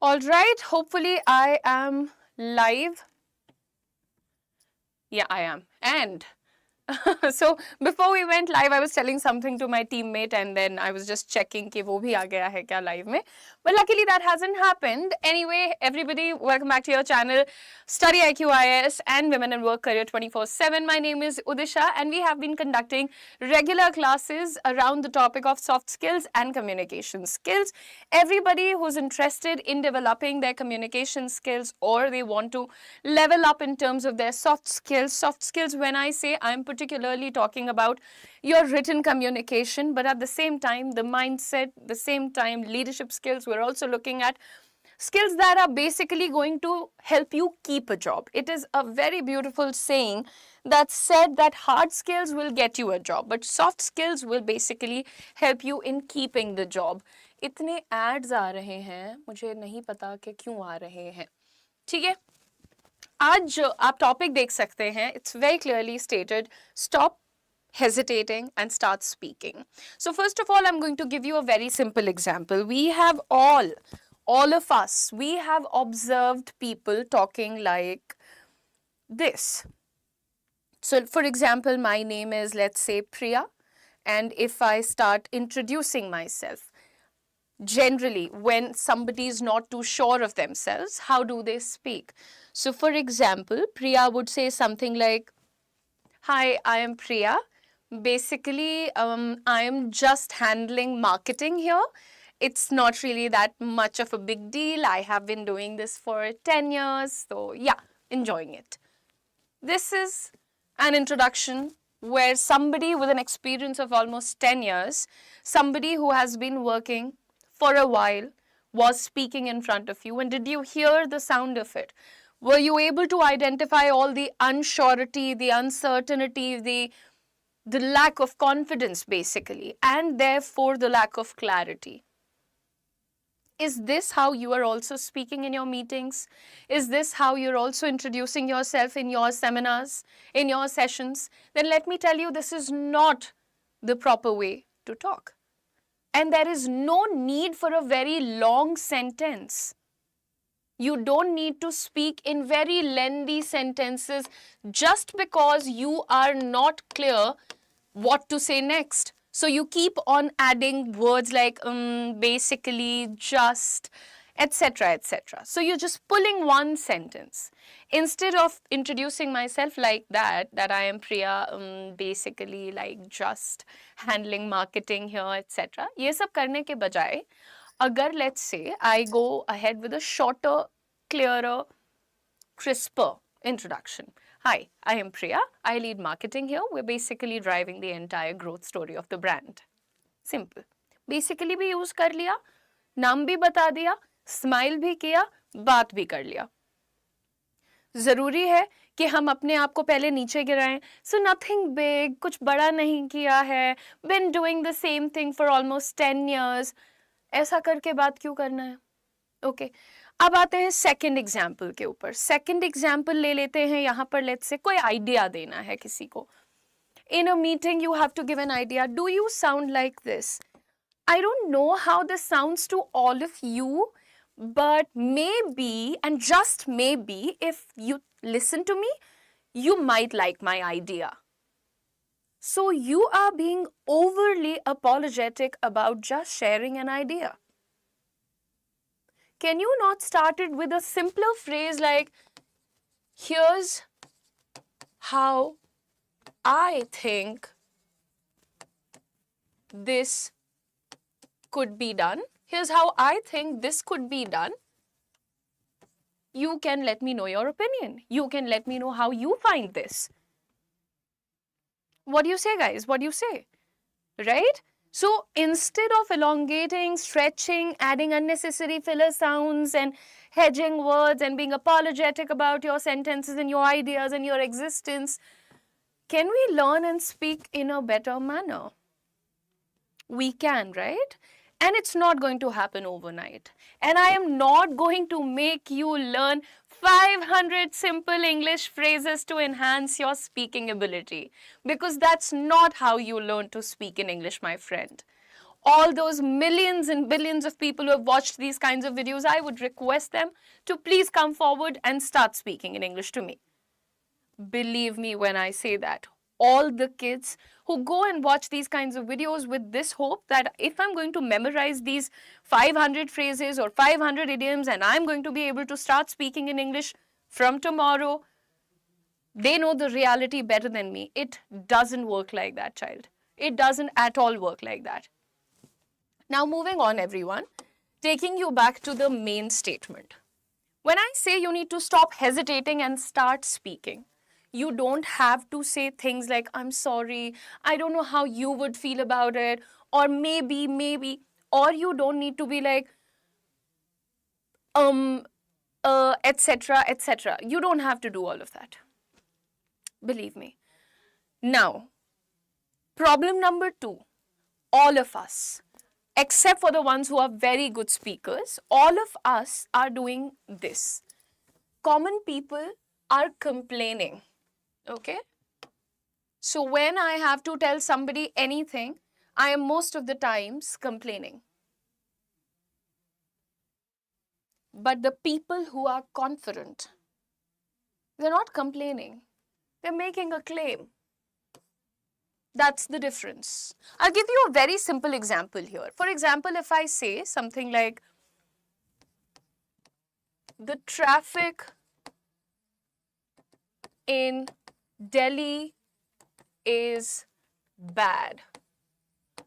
All right, hopefully I am live. Yeah, I am. And so before we went live, I was telling something to my teammate and then I was just checking कि वो भी आ गया है क्या live में. But luckily that hasn't happened. Anyway, everybody, welcome back to your channel, Study IQ IAS and Women in Work Career 24/7. My name is Udisha and we have been conducting regular classes around the topic of soft skills and communication skills. Everybody who's interested in developing their communication skills or they want to level up in terms of their soft skills, when I say, I'm particularly talking about your written communication, but at the same time, the mindset, the same time, leadership skills. We're also looking at skills that are basically going to help you keep a job. It is a very beautiful saying that said that hard skills will get you a job, but soft skills will basically help you in keeping the job. इतने ads आ रहे हैं, मुझे नहीं पता कि क्यों आ रहे हैं. ठीक है, आज आप टॉपिक देख सकते हैं. It's very clearly stated, stop hesitating and start speaking. So first of all, I'm going to give you a very simple example. We have all of us, we have observed people talking like this. So for example, my name is, let's say, Priya, and if I start introducing myself, generally when somebody is not too sure of themselves, how do they speak? So for example, Priya would say something like, hi, I am Priya. Basically, I am just handling marketing here. It's not really that much of a big deal. I have been doing this for 10 years. So yeah, enjoying it. This is an introduction where somebody with an experience of almost 10 years, somebody who has been working for a while, was speaking in front of you. And did you hear the sound of it? Were you able to identify all the unsurety, the uncertainty, the lack of confidence basically, and therefore the lack of clarity? Is this how you are also speaking in your meetings? Is this how you're also introducing yourself in your seminars, in your sessions? Then let me tell you, this is not the proper way to talk. And there is no need for a very long sentence. You don't need to speak in very lengthy sentences just because you are not clear what to say next. So you keep on adding words like basically, just, etc., etc. So you're just pulling one sentence. Instead of introducing myself like that I am Priya, basically like just handling marketing here, etc. ये सब करने के बजाय, agar let's say I go ahead with a shorter, clearer, crisper introduction. Hi, I am Priya. I lead marketing here. We're basically driving the entire growth story of the brand. Simple. Basically भी use कर लिया, नाम भी बता दिया, smile भी किया, बात भी कर लिया. जरूरी है कि हम अपने आप को पहले नीचे गिराएं. सो नथिंग बिग, कुछ बड़ा नहीं किया है, been doing the same thing for almost 10 years. ऐसा करके बात क्यों करना है? ओके, अब आते हैं सेकंड एग्जाम्पल के ऊपर. सेकंड एग्जाम्पल ले लेते हैं. यहाँ पर लेट्स से कोई आइडिया देना है किसी को. In a meeting, you have to give an idea. Do you sound like this? I don't know how this sounds to all of you, but maybe, and just maybe, if you listen to me, you might like my idea. So you are being overly apologetic about just sharing an idea. Can you not start it with a simpler phrase like, here's how I think this could be done. Here's how I think this could be done. You can let me know your opinion. You can let me know how you find this. What do you say, guys? What do you say? Right? So instead of elongating, stretching, adding unnecessary filler sounds and hedging words and being apologetic about your sentences and your ideas and your existence, can we learn and speak in a better manner? We can, right? And it's not going to happen overnight. And I am not going to make you learn 500 simple English phrases to enhance your speaking ability. Because that's not how you learn to speak in English, my friend. All those millions and billions of people who have watched these kinds of videos, I would request them to please come forward and start speaking in English to me. Believe me when I say that. All the kids who go and watch these kinds of videos with this hope that if I'm going to memorize these 500 phrases or 500 idioms and I'm going to be able to start speaking in English from tomorrow, they know the reality better than me. It doesn't work like that, child. It doesn't at all work like that. Now, moving on, everyone, taking you back to the main statement. When I say you need to stop hesitating and start speaking, you don't have to say things like, I'm sorry, I don't know how you would feel about it, or maybe, or you don't need to be like, etc., etc. You don't have to do all of that. Believe me. Now, problem number 2, all of us, except for the ones who are very good speakers, all of us are doing this. Common people are complaining. Okay? So when I have to tell somebody anything, I am most of the times complaining. But the people who are confident, they're not complaining. They're making a claim. That's the difference. I'll give you a very simple example here. For example, if I say something like, the traffic in Delhi is bad,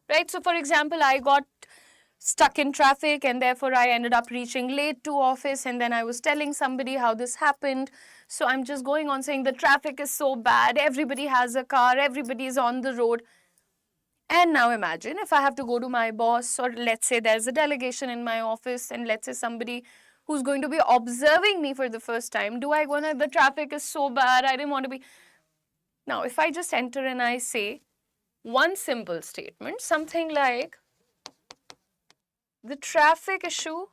right? So for example, I got stuck in traffic and therefore I ended up reaching late to office, and then I was telling somebody how this happened. So I'm just going on saying the traffic is so bad, everybody has a car, everybody is on the road. And now imagine if I have to go to my boss, or let's say there's a delegation in my office, and let's say somebody who's going to be observing me for the first time, do I go, the traffic is so bad, I didn't want to be. Now, if I just enter and I say one simple statement, something like, the traffic issue,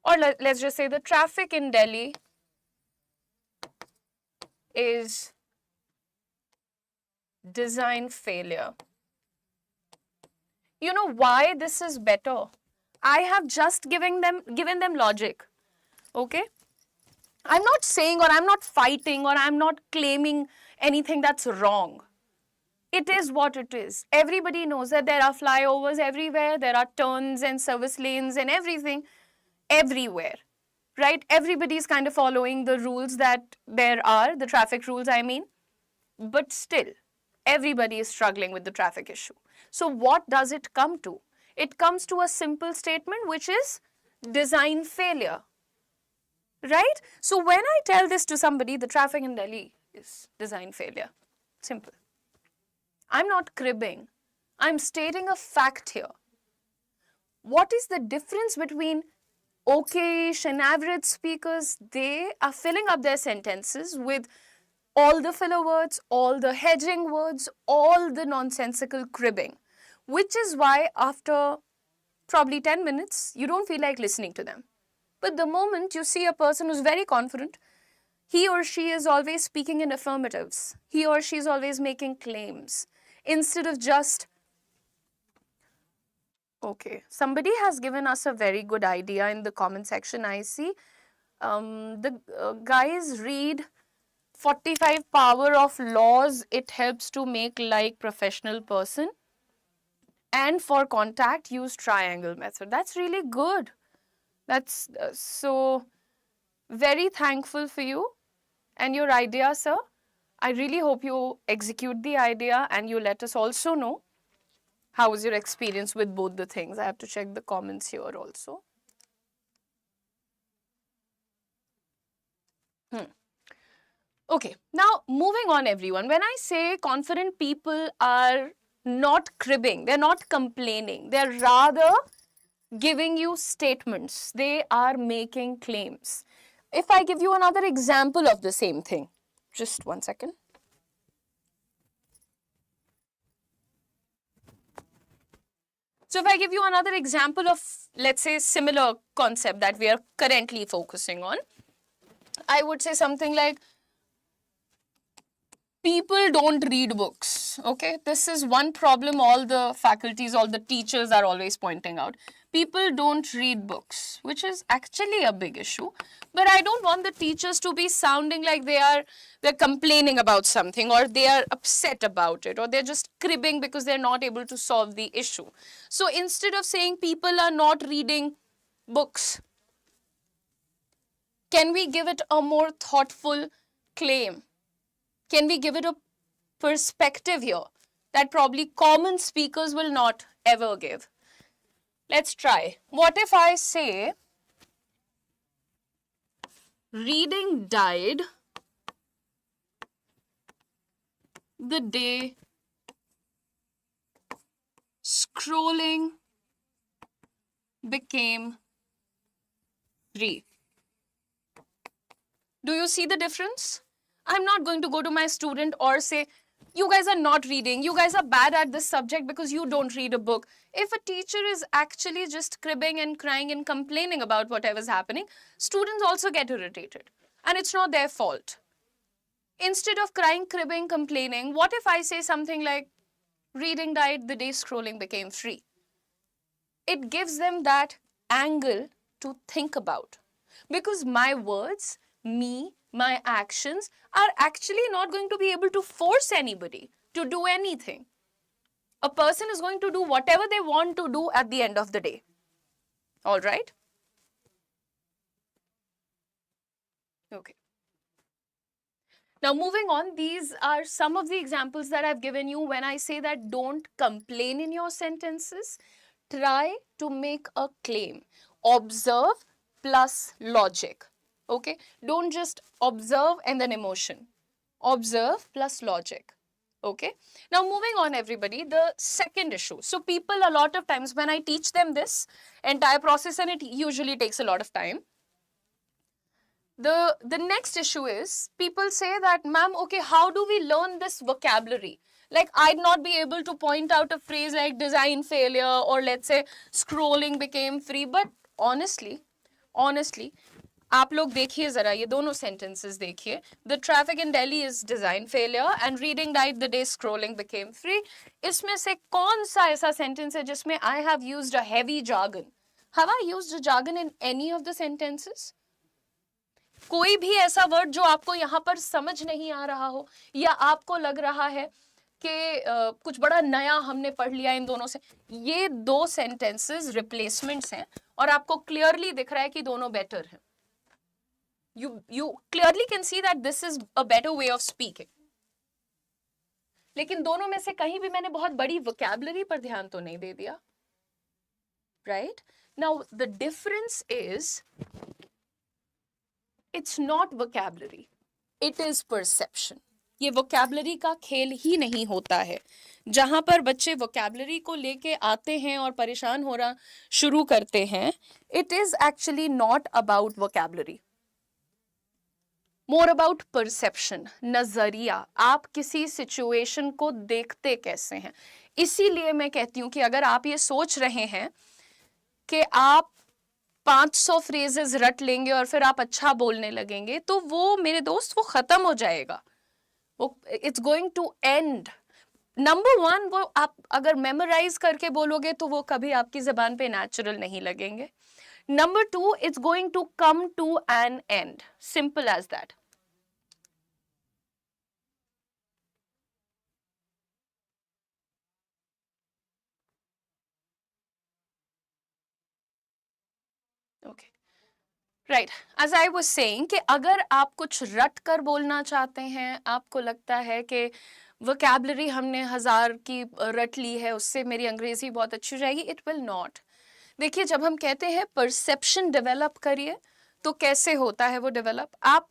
or let's just say the traffic in Delhi is design failure. You know why this is better? I have just given them logic. Okay? I'm not saying, or I'm not fighting, or I'm not claiming anything that's wrong. It is what it is. Everybody knows that there are flyovers everywhere, there are turns and service lanes and everything everywhere, right? Everybody's kind of following the rules that there are, the traffic rules, I mean. But still, everybody is struggling with the traffic issue. So what does it come to? It comes to a simple statement, which is design failure, right? So when I tell this to somebody, the traffic in Delhi is design failure. Simple. I'm not cribbing. I'm stating a fact here. What is the difference between okayish and average speakers? They are filling up their sentences with all the filler words, all the hedging words, all the nonsensical cribbing, which is why after probably 10 minutes, you don't feel like listening to them. But the moment you see a person who's very confident, he or she is always speaking in affirmatives. He or she is always making claims instead of just, okay, somebody has given us a very good idea in the comment section, I see. The guys read 45 power of laws. It helps to make like professional person. And for contact, use triangle method. That's really good. That's so very thankful for you and your idea, sir. I really hope you execute the idea and you let us also know how was your experience with both the things. I have to check the comments here also. Okay, now moving on, everyone. When I say confident people are not cribbing, they're not complaining, they're rather giving you statements. They are making claims. If I give you another example of the same thing, just one second. So if I give you another example of, let's say, similar concept that we are currently focusing on, I would say something like, people don't read books. Okay, this is one problem all the faculties, all the teachers are always pointing out. People don't read books, which is actually a big issue. But I don't want the teachers to be sounding like they're complaining about something, or they are upset about it, or they're just cribbing because they're not able to solve the issue. So instead of saying people are not reading books, can we give it a more thoughtful claim? Can we give it a perspective here that probably common speakers will not ever give? Let's try. What if I say, reading died the day scrolling became free? Do you see the difference? I'm not going to go to my student or say, you guys are not reading, you guys are bad at this subject because you don't read a book. If a teacher is actually just cribbing and crying and complaining about whatever's happening, students also get irritated. And it's not their fault. Instead of crying, cribbing, complaining, what if I say something like, reading died the day scrolling became free? It gives them that angle to think about. Because my words, me, my actions are actually not going to be able to force anybody to do anything. A person is going to do whatever they want to do at the end of the day. All right? Okay. Now moving on, these are some of the examples that I've given you when I say that don't complain in your sentences. Try to make a claim. Observe plus logic. Okay, don't just observe and then emotion. Observe plus logic. Okay, now moving on, everybody, the second issue. So people, a lot of times when I teach them this entire process, and it usually takes a lot of time, the next issue is, people say that, ma'am, okay, how do we learn this vocabulary? Like, I'd not be able to point out a phrase like design failure, or let's say scrolling became free. But honestly, आप लोग देखिए जरा ये दोनों sentences देखिए. The traffic in Delhi is design failure and reading died the day scrolling became free. इसमें से कौन सा ऐसा sentence है जिसमें I have used a heavy jargon? Have I used a jargon in any of the sentences? कोई भी ऐसा word जो आपको यहाँ पर समझ नहीं आ रहा हो, या आपको लग रहा है कि कुछ बड़ा नया हमने पढ़ लिया इन दोनों से, ये दो sentences replacements हैं और आपको clearly दिख रहा है कि दोनों better हैं. You clearly can see that this is a better way of speaking. लेकिन दोनों में से कहीं भी मैंने बहुत बड़ी vocabulary पर ध्यान तो नहीं दे दिया. Right? Now the difference is, it's not vocabulary, it is perception. ये vocabulary का खेल ही नहीं होता है. जहां पर बच्चे vocabulary को लेके आते हैं और परेशान होना शुरू करते हैं, it is actually not about vocabulary. More about perception, नजरिया. आप किसी सिचुएशन को देखते कैसे हैं. इसीलिए मैं कहती हूं कि अगर आप ये सोच रहे हैं कि आप 500 फ्रेजेस रट लेंगे और फिर आप अच्छा बोलने लगेंगे, तो वो मेरे दोस्त वो खत्म हो जाएगा. वो it's going to end. Number one, वो आप अगर मेमोराइज करके बोलोगे तो वो कभी आपकी जबान पे नेचुरल नहीं लगेंगे. Number two, it's going to come to an end. Simple as that. Okay. Right. As I was saying कि अगर आप कुछ रट कर बोलना चाहते हैं, आपको लगता है कि vocabulary हमने 1000 की रट ली है, उससे मेरी अंग्रेजी बहुत अच्छी हो जाएगी, it will not. देखिए, जब हम कहते हैं परसेप्शन डेवलप करिए, तो कैसे होता है वो डेवलप? आप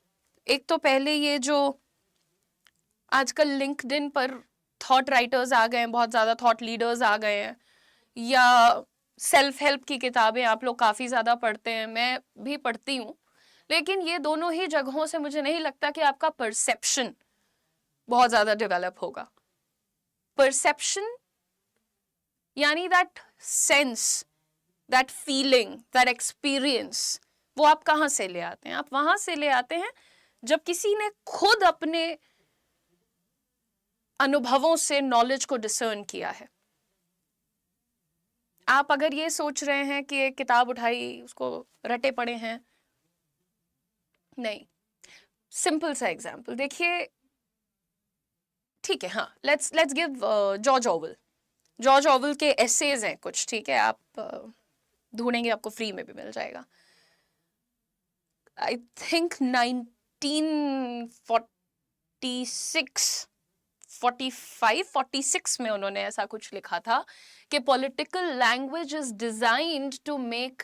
एक तो पहले ये जो आजकल लिंक्डइन पर थॉट राइटर्स आ गए हैं, बहुत ज़्यादा थॉट लीडर्स आ गए हैं, या सेल्फ हेल्प की किताबें आप लोग काफ़ी ज़्यादा पढ़ते हैं, मैं भी पढ़ती हूँ, लेकिन ये दोनों ही जगहों से मुझे नहीं लगता कि आपका परसेप्शन बहुत ज़्यादा डेवलप होगा. परसेप्शन यानी that sense, that feeling, that experience वो आप कहाँ से ले आते हैं? आप वहां से ले आते हैं जब किसी ने खुद अपने अनुभवों से नॉलेज को डिसर्न किया है। आप अगर ये सोच रहे हैं कि एक किताब उठाई उसको रटे पड़े हैं, नहीं। सिंपल सा एग्जांपल देखिए, ठीक है, हाँ, let's give George Orwell. George Orwell के एसेज हैं कुछ, ठीक है, आप ढूंढेंगे आपको फ्री में भी मिल जाएगा। आई थिंक 1946 46 में उन्होंने ऐसा कुछ लिखा था कि political language is designed to make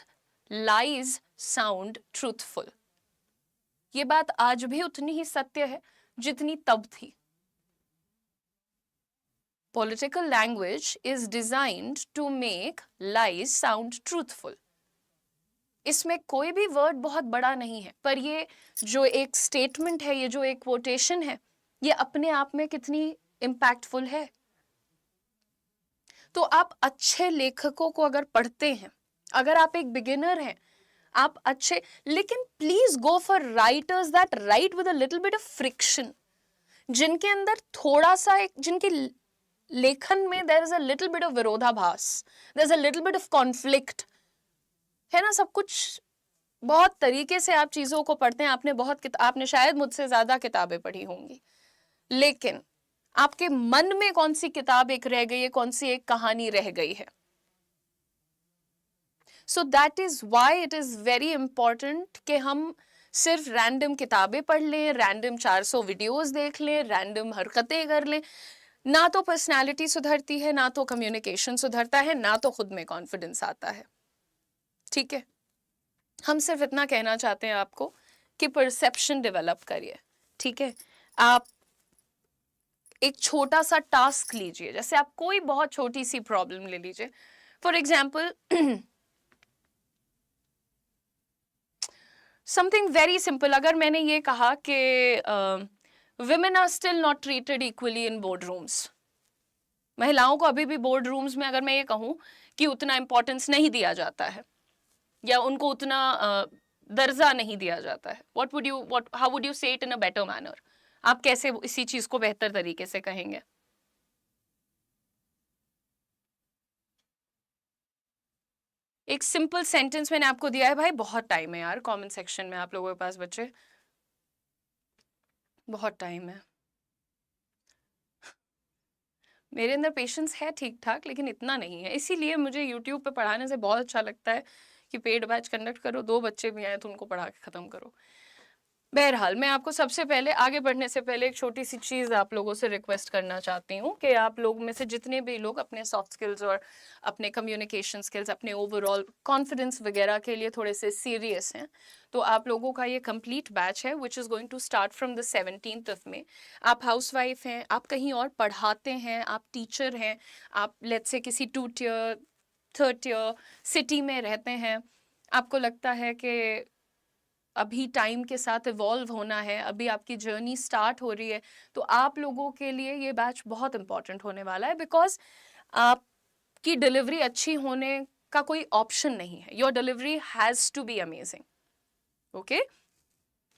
lies sound truthful. ये बात आज भी उतनी ही सत्य है जितनी तब थी। Political language is designed to make lies sound truthful. इसमें कोई भी वर्ड बहुत बड़ा नहीं है, पर ये जो एक स्टेटमेंट है, ये जो एक कोटेशन है, ये अपने आप में कितनी इम्पैक्टफुल है। तो आप अच्छे लेखकों को अगर पढ़ते हैं, अगर आप एक बिगिनर हैं, आप अच्छे, लेकिन please go for writers that write with a little bit of friction, जिनके अंदर थोड़ा सा एक, जिनके लेखन में there is a little bit of विरोधाभास, there is a little bit of conflict, है ना। सब कुछ बहुत तरीके से आप चीजों को पढ़ते हैं। आपने शायद मुझसे ज्यादा किताबें पढ़ी होंगी, लेकिन आपके मन में कौन सी किताब एक रह गई है, कौन सी एक कहानी रह गई है। So that is why it is very important कि हम सिर्फ रैंडम किताबें पढ़ लें, रैंडम 400 वीडियोस देख लें, रैंडम हरकतें कर लें। ना तो पर्सनालिटी सुधरती है, ना तो कम्युनिकेशन सुधरता है, ना तो खुद में कॉन्फिडेंस आता है। ठीक है, हम सिर्फ इतना कहना चाहते हैं आपको कि परसेप्शन डेवलप करिए। ठीक है, आप एक छोटा सा टास्क लीजिए, जैसे आप कोई बहुत छोटी सी प्रॉब्लम ले लीजिए। For example something very simple, अगर मैंने ये कहा कि women are still not treated equally in boardrooms, महिलाओं को अभी भी बोर्ड रूम्स में अगर मैं ये कहूं कि उतना इंपॉर्टेंस नहीं दिया जाता है या उनको उतना दर्जा नहीं दिया जाता है, हाउ वुड यू से it in a better manner? आप कैसे इसी चीज को बेहतर तरीके से कहेंगे? एक सिंपल सेंटेंस मैंने आपको दिया है। भाई बहुत टाइम है यार, कमेंट सेक्शन में आप लोगों के पास बच्चे, बहुत टाइम है। मेरे अंदर पेशेंस है ठीक ठाक, लेकिन इतना नहीं है, इसीलिए मुझे यूट्यूब पे पढ़ाने से बहुत अच्छा लगता है कि पेड बैच कंडक्ट करो, 2 बच्चे भी आए तो उनको पढ़ा के खत्म करो। बहरहाल, मैं आपको सबसे पहले आगे बढ़ने से पहले एक छोटी सी चीज़ आप लोगों से रिक्वेस्ट करना चाहती हूँ कि आप लोग में से जितने भी लोग अपने सॉफ्ट स्किल्स और अपने कम्युनिकेशन स्किल्स, अपने ओवरऑल कॉन्फिडेंस वगैरह के लिए थोड़े से सीरियस हैं, तो आप लोगों का ये कंप्लीट बैच है which is going to start from the 17th of May. आप हाउसवाइफ हैं, आप कहीं और पढ़ाते हैं, आप टीचर हैं, आप लेट्स से किसी 2 टियर 3rd टियर सिटी में रहते हैं, आपको लगता है कि अभी टाइम के साथ इवॉल्व होना है, अभी आपकी जर्नी स्टार्ट हो रही है, तो आप लोगों के लिए ये बैच बहुत इंपॉर्टेंट होने वाला है, बिकॉज आपकी डिलीवरी अच्छी होने का कोई ऑप्शन नहीं है। Your delivery has to be amazing. Okay,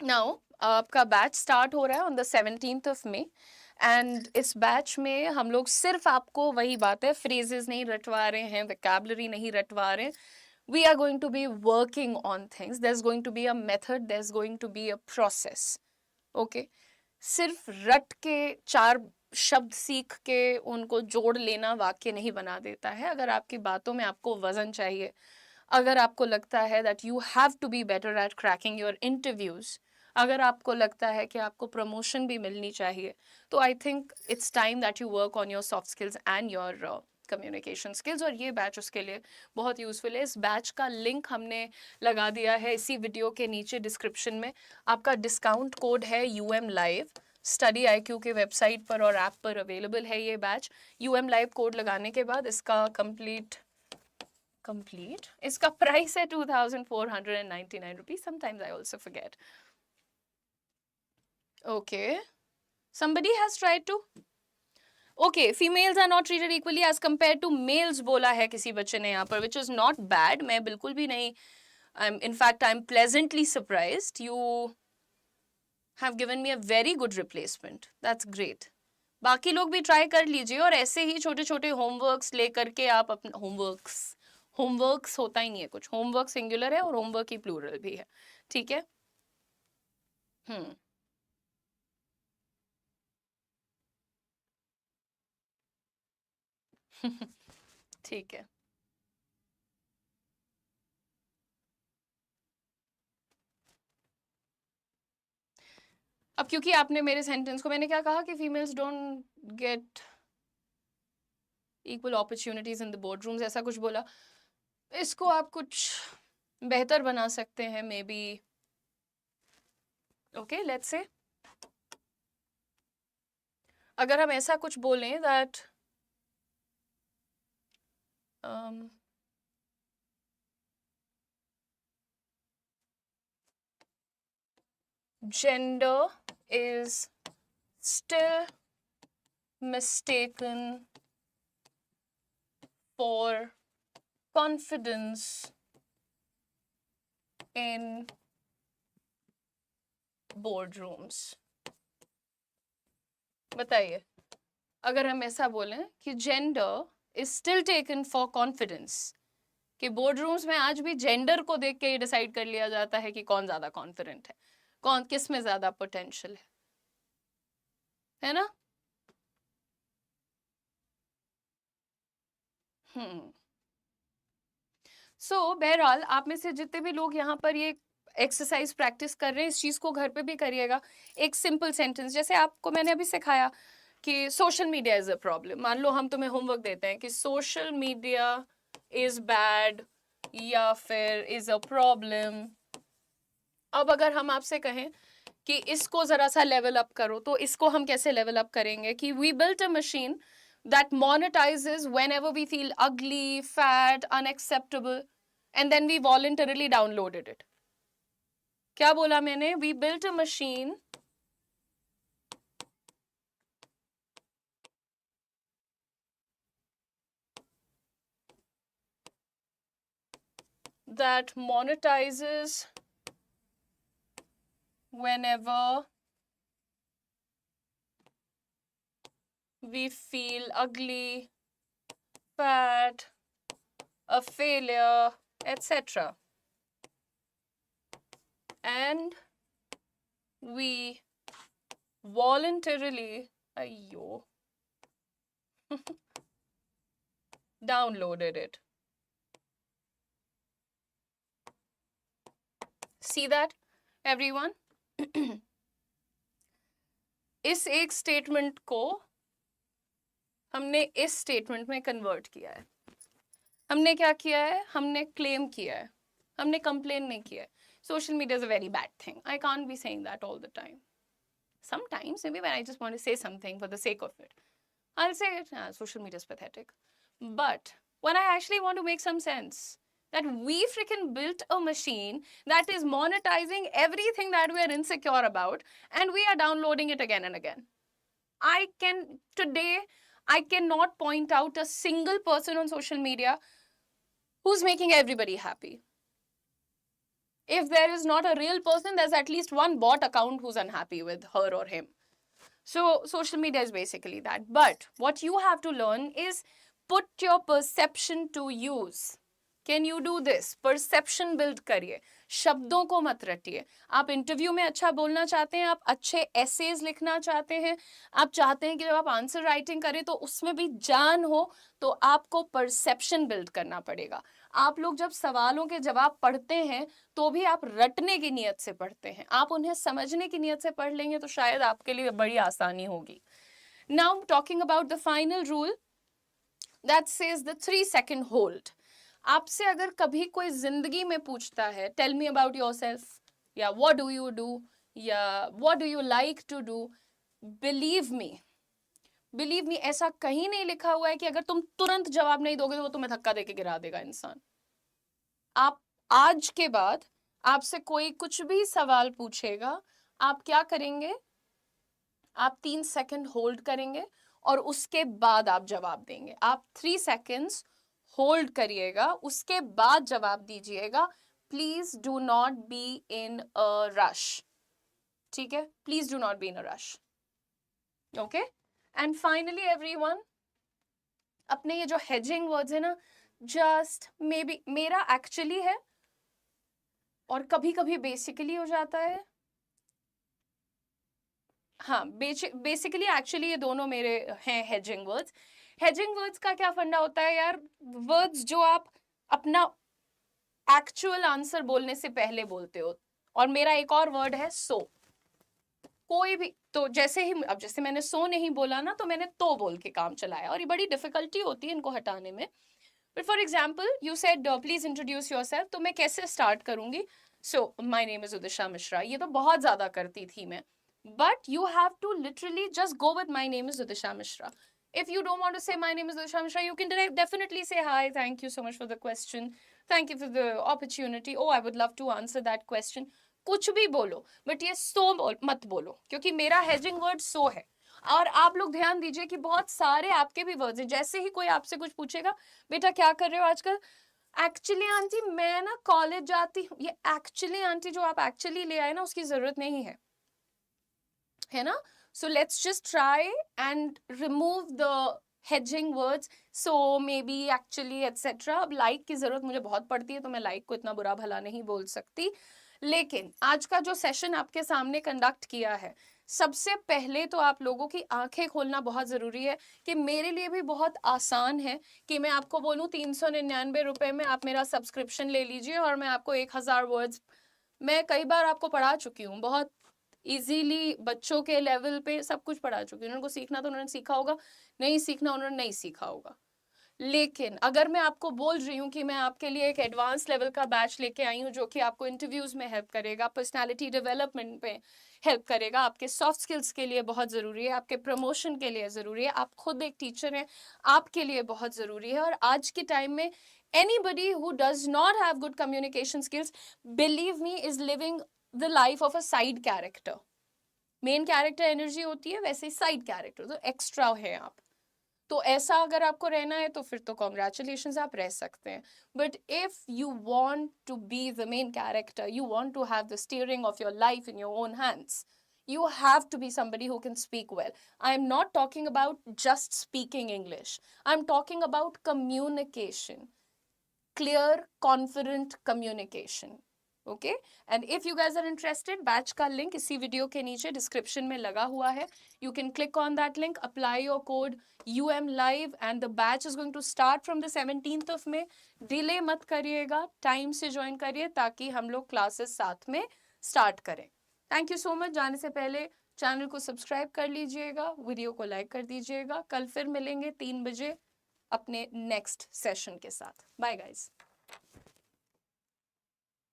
now आपका बैच स्टार्ट हो रहा है on the 17th of May, and इस बैच में हम लोग सिर्फ आपको वही बात है, फ्रेजेस नहीं रटवा रहे हैं, वोकैबुलरी नहीं रटवा रहे हैं। We are going to be working on things. There's going to be a method. There's going to be a process. Okay? सिर्फ रट के 4 शब्द सीख के उनको जोड़ लेना वाक्य नहीं बना देता है। अगर आपकी बातों में आपको वजन चाहिए, अगर आपको लगता है that you have to be better at cracking your interviews, अगर आपको लगता है कि आपको प्रमोशन भी मिलनी चाहिए, तो I think it's time that you work on your soft skills and your communication skills, और ये बैच उसके लिए बहुत यूज़फुल है। इस बैच का लिंक हमने लगा दिया है इसी वीडियो के नीचे डिस्क्रिप्शन में। आपका डिस्काउंट कोड है UM लाइव, स्टडी IQ के वेबसाइट पर और ऐप पर अवेलेबल है ये बैच। UM लाइव कोड लगाने के बाद इसका कंप्लीट इसका प्राइस है 2499 rupees. Sometimes I also forget. Okay, somebody has tried to okay, females are not treated equally as compare to males बोला है किसी बच्चे ने यहाँ पर, विच इज नॉट बैड। मैं बिल्कुल भी नहीं In fact, I'm pleasantly surprised. You have given me a very good replacement. That's great. बाकी लोग भी ट्राई कर लीजिए और ऐसे ही छोटे छोटे होमवर्क्स लेकर के आप अपने होमवर्क्स होता ही नहीं है कुछ, होमवर्क सिंगुलर है और होमवर्क ही प्लूरल भी है, ठीक है। ठीक है। अब क्योंकि आपने मेरे सेंटेंस को, मैंने क्या कहा कि females don't get equal opportunities in the board rooms, ऐसा कुछ बोला। इसको आप कुछ बेहतर बना सकते हैं may be. Okay, let's say अगर हम ऐसा कुछ बोलें that gender is still mistaken for confidence in boardrooms. बताइए, अगर हम ऐसा बोलें कि gender is still taken for confidence, कि बोर्ड रूम्स में आज भी जेंडर को देख के ये डिसाइड कर लिया जाता है कि कौन ज्यादा कॉन्फिडेंट है, कौन किस में ज्यादा पोटेंशियल है ना। सो बहरहाल आप में से जितने भी लोग यहाँ पर ये एक्सरसाइज प्रैक्टिस कर रहे हैं, इस चीज को घर पे भी करिएगा। एक सिंपल सेंटेंस, जैसे आपको मैंने अभी सिखाया कि social media is a problem. मान लो हम तुम्हें होमवर्क देते हैं कि सोशल मीडिया इज बैड या फिर इज अ प्रॉब्लम। अब अगर हम आपसे कहें कि इसको जरा सा लेवल अप करो, तो इसको हम कैसे लेवल अप करेंगे कि we built a machine that monetizes whenever we feel ugly, fat, unacceptable, and then we voluntarily downloaded it. क्या बोला मैंने? We built a machine that monetizes whenever we feel ugly, fat, a failure, etc. And we voluntarily downloaded it. See that, everyone? इस एक statement को हमने इस statement में convert किया है। हमने क्या किया है? हमने क्लेम किया है, हमने कंप्लेन नहीं किया है। Social media is a very bad thing. I can't be saying that all the time. Sometimes, maybe when I just want to say something for the sake of it, I'll say it. Social media is pathetic. But when I actually want to make some sense, that we freaking built a machine that is monetizing everything that we are insecure about, and we are downloading it again and again. I cannot point out a single person on social media who's making everybody happy. If there is not a real person, there's at least one bot account who's unhappy with her or him. So social media is basically that. But what you have to learn is put your perception to use. Can you do this? Perception build करिए, शब्दों को मत रटिए। आप interview में अच्छा बोलना चाहते हैं, आप अच्छे एसेज लिखना चाहते हैं, आप चाहते हैं कि जब आप आंसर राइटिंग करें तो उसमें भी जान हो, तो आपको परसेप्शन बिल्ड करना पड़ेगा। आप लोग जब सवालों के जवाब पढ़ते हैं तो भी आप रटने की नीयत से पढ़ते हैं, आप उन्हें समझने की नीयत से पढ़ लेंगे तो शायद आपके लिए बड़ी आसानी होगी। Now talking about the final rule that says the 3 second hold. आपसे अगर कभी कोई जिंदगी में पूछता है टेल मी अबाउट योरसेल्फ, या व्हाट डू यू डू, या what do you like to do, believe me ऐसा कहीं नहीं लिखा हुआ है कि अगर तुम तुरंत जवाब नहीं दोगे तो वो तुम्हें धक्का देके गिरा देगा इंसान। आप आज के बाद आपसे कोई कुछ भी सवाल पूछेगा, आप क्या करेंगे? आप 3 सेकंड होल्ड करेंगे और उसके बाद आप जवाब देंगे। आप 3 सेकंड्स होल्ड करिएगा, उसके बाद जवाब दीजिएगा। Please do not be in a rush, ठीक है, please do not be in a rush, okay. And finally everyone, अपने ये जो हेजिंग वर्ड्स है ना, जस्ट मे बी, मेरा एक्चुअली है और कभी कभी बेसिकली हो जाता है। हाँ, बेसिकली एक्चुअली ये दोनों मेरे हैं हेजिंग वर्ड्स। हेजिंग वर्ड्स का क्या फंडा होता है यार, वर्ड्स जो आप अपना एक्चुअल आंसर बोलने से पहले बोलते हो। और मेरा एक और वर्ड है सो, कोई भी, तो जैसे ही, अब जैसे मैंने सो नहीं बोला ना, तो मैंने तो बोल के काम चलाया, और ये बड़ी डिफिकल्टी होती है इनको हटाने में। But for example you said please introduce yourself, तो मैं कैसे स्टार्ट करूंगी, so my name is Udisha Mishra, ये तो बहुत ज्यादा करती थी मैं, but you have to literally just go with my name is Udisha Mishra. If you don't want to say my name is Udisha Mishra, you can definitely say hi, thank you so much for the question, thank you for the opportunity, oh I would love to answer that question, कुछ भी बोलो, but ये सो मत बोलो, क्योंकि मेरा hedging word so है। और आप लोग ध्यान दीजिए कि बहुत सारे आपके भी वर्ड्स हैं, जैसे ही कोई आपसे कुछ पूछेगा, बेटा क्या कर रहे हो आजकल, एक्चुअली आंटी मैं ना कॉलेज जाती हूँ, ये एक्चुअली आंटी जो आप एक्चुअली ले आए ना, उसकी जरूरत नहीं है ना। So let's just try and remove the hedging words, so maybe actually etc. अब लाइक की जरूरत मुझे बहुत पड़ती है, तो मैं लाइक को इतना बुरा भला नहीं बोल सकती, लेकिन आज का जो सेशन आपके सामने कंडक्ट किया है, सबसे पहले तो आप लोगों की आंखें खोलना बहुत जरूरी है, कि मेरे लिए भी बहुत आसान है कि मैं आपको बोलूं 399 रुपए में आप मेरा सब्सक्रिप्शन ले लीजिए और मैं आपको 1000 वर्ड्स, मैं कई बार आपको पढ़ा चुकी हूँ, बहुत इजीली बच्चों के लेवल पे सब कुछ पढ़ा चुकी हूँ, उनको सीखना तो उन्होंने सीखा होगा, नहीं सीखना उन्होंने नहीं सीखा होगा। लेकिन अगर मैं आपको बोल रही हूँ कि मैं आपके लिए एक एडवांस लेवल का बैच लेके आई हूँ, जो कि आपको इंटरव्यूज में हेल्प करेगा, पर्सनालिटी डेवलपमेंट में हेल्प करेगा, आपके सॉफ्ट स्किल्स के लिए बहुत ज़रूरी है, आपके प्रमोशन के लिए ज़रूरी है, आप खुद एक टीचर हैं, आपके लिए बहुत ज़रूरी है। और आज के टाइम में anybody who does not have good communication skills, believe me, is living the life of a side character. Main character energy होती है, वैसे ही साइड कैरेक्टर तो एक्स्ट्रा है आप, तो ऐसा अगर आपको रहना है तो फिर तो कॉन्ग्रेचुलेशंस, आप रह सकते हैं। But if you want to be the main character, you want to have the steering of your life in your own hands, you have to be somebody who can speak well. I am not talking about just speaking English. I'm talking about communication, clear, confident communication. Okay, and if you guys are interested, batch का link इसी video के नीचे description में लगा हुआ है, you can click on that link, apply your code UMLive and the batch is going to start from the 17th of May. Delay मत करिएगा, टाइम से ज्वाइन करिए ताकि हम लोग क्लासेस साथ में स्टार्ट करें। Thank you so much. जाने से पहले चैनल को सब्सक्राइब कर लीजिएगा, वीडियो को लाइक कर दीजिएगा। कल फिर मिलेंगे 3 बजे अपने नेक्स्ट सेशन के साथ। Bye guys.